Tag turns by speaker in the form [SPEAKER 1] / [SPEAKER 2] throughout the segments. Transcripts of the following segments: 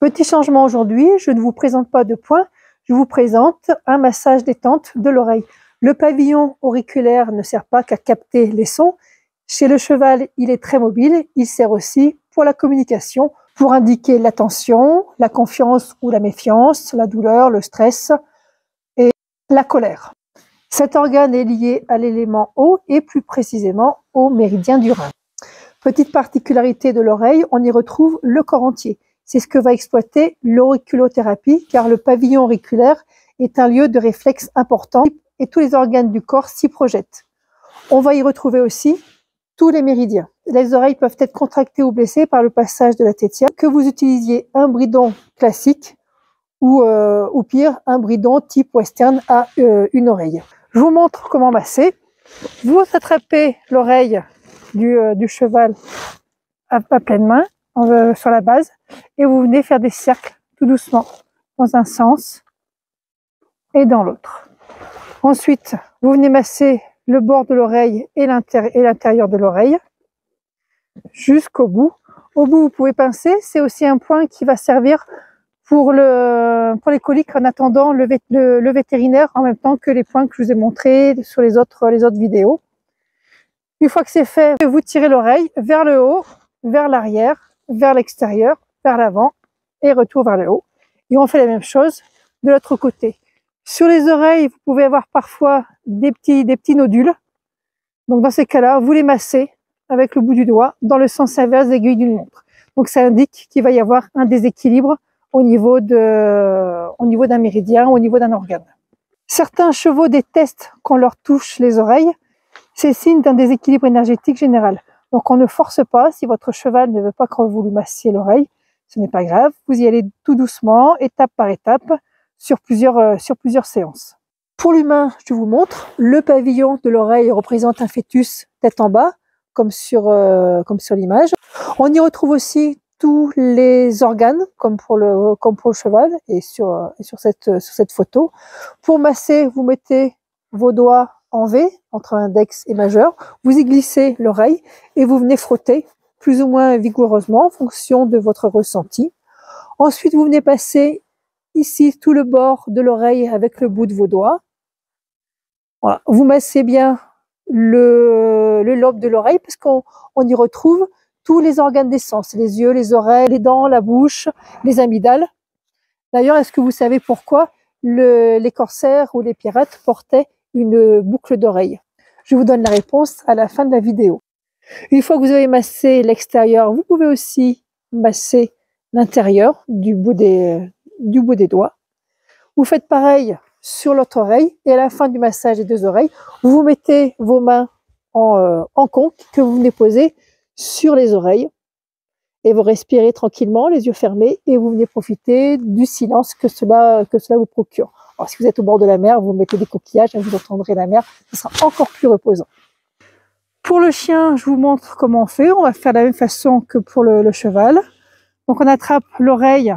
[SPEAKER 1] Petit changement aujourd'hui, je ne vous présente pas de points, je vous présente un massage détente de l'oreille. Le pavillon auriculaire ne sert pas qu'à capter les sons. Chez le cheval, il est très mobile, il sert aussi pour la communication, pour indiquer l'attention, la confiance ou la méfiance, la douleur, le stress et la colère. Cet organe est lié à l'élément eau et plus précisément au méridien du rein. Petite particularité de l'oreille, on y retrouve le corps entier. C'est ce que va exploiter l'auriculothérapie, car le pavillon auriculaire est un lieu de réflexe important et tous les organes du corps s'y projettent. On va y retrouver aussi tous les méridiens. Les oreilles peuvent être contractées ou blessées par le passage de la tétia, que vous utilisiez un bridon classique ou pire, un bridon type western à une oreille. Je vous montre comment masser. Vous attrapez l'oreille du cheval à pleine main sur la base et vous venez faire des cercles tout doucement dans un sens et dans l'autre. Ensuite, vous venez masser le bord de l'oreille et l'intérieur de l'oreille jusqu'au bout. Au bout, vous pouvez pincer. C'est aussi un point qui va servir pour les coliques en attendant le vétérinaire en même temps que les points que je vous ai montrés sur les autres vidéos. Une fois que c'est fait, vous tirez l'oreille vers le haut, vers l'arrière, vers l'extérieur, vers l'avant et retour vers le haut. Et on fait la même chose de l'autre côté. Sur les oreilles, vous pouvez avoir parfois des petits nodules. Donc dans ces cas-là, vous les massez avec le bout du doigt dans le sens inverse des aiguilles d'une montre. Donc ça indique qu'il va y avoir un déséquilibre au niveau d'un méridien, au niveau d'un organe. Certains chevaux détestent qu'on leur touche les oreilles. C'est signe d'un déséquilibre énergétique général. Donc on ne force pas. Si votre cheval ne veut pas que vous lui massiez l'oreille, ce n'est pas grave. Vous y allez tout doucement, étape par étape, sur plusieurs séances. Pour l'humain, je vous montre, le pavillon de l'oreille représente un fœtus tête en bas, comme sur l'image. On y retrouve aussi tous les organes, comme pour le cheval et sur cette photo. Pour masser, vous mettez vos doigts en V, entre index et majeur. Vous y glissez l'oreille et vous venez frotter plus ou moins vigoureusement en fonction de votre ressenti. Ensuite, vous venez passer ici tout le bord de l'oreille avec le bout de vos doigts. Voilà. Vous massez bien le lobe de l'oreille parce qu'on y retrouve tous les organes des sens, les yeux, les oreilles, les dents, la bouche, les amygdales. D'ailleurs, est-ce que vous savez pourquoi les corsaires ou les pirates portaient une boucle d'oreille? Je vous donne la réponse à la fin de la vidéo. Une fois que vous avez massé l'extérieur, vous pouvez aussi masser l'intérieur du bout des doigts. Vous faites pareil sur l'autre oreille et à la fin du massage des deux oreilles, vous mettez vos mains en conque que vous venez poser sur les oreilles et vous respirez tranquillement, les yeux fermés et vous venez profiter du silence que cela vous procure. Alors, si vous êtes au bord de la mer, vous mettez des coquillages et vous entendrez la mer, ce sera encore plus reposant. Pour le chien, je vous montre comment on fait. On va faire de la même façon que pour le cheval. Donc on attrape l'oreille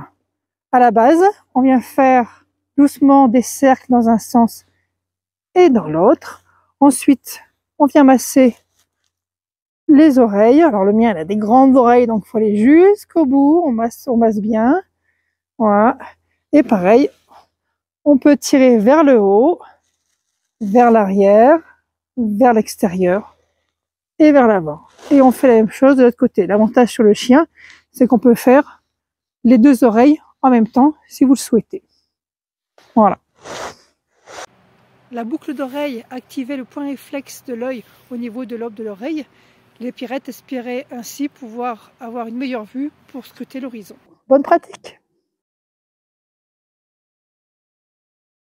[SPEAKER 1] à la base, on vient faire doucement des cercles dans un sens et dans l'autre. Ensuite, on vient masser les oreilles. Alors le mien, il a des grandes oreilles, donc il faut aller jusqu'au bout. On masse bien. Voilà. Et pareil, on peut tirer vers le haut, vers l'arrière, vers l'extérieur et vers l'avant. Et on fait la même chose de l'autre côté. L'avantage sur le chien, c'est qu'on peut faire les deux oreilles en même temps si vous le souhaitez. Voilà. La boucle d'oreille activait le point réflexe de l'œil au niveau de l'aube de l'oreille. Les pirates espéraient ainsi pouvoir avoir une meilleure vue pour scruter l'horizon. Bonne pratique!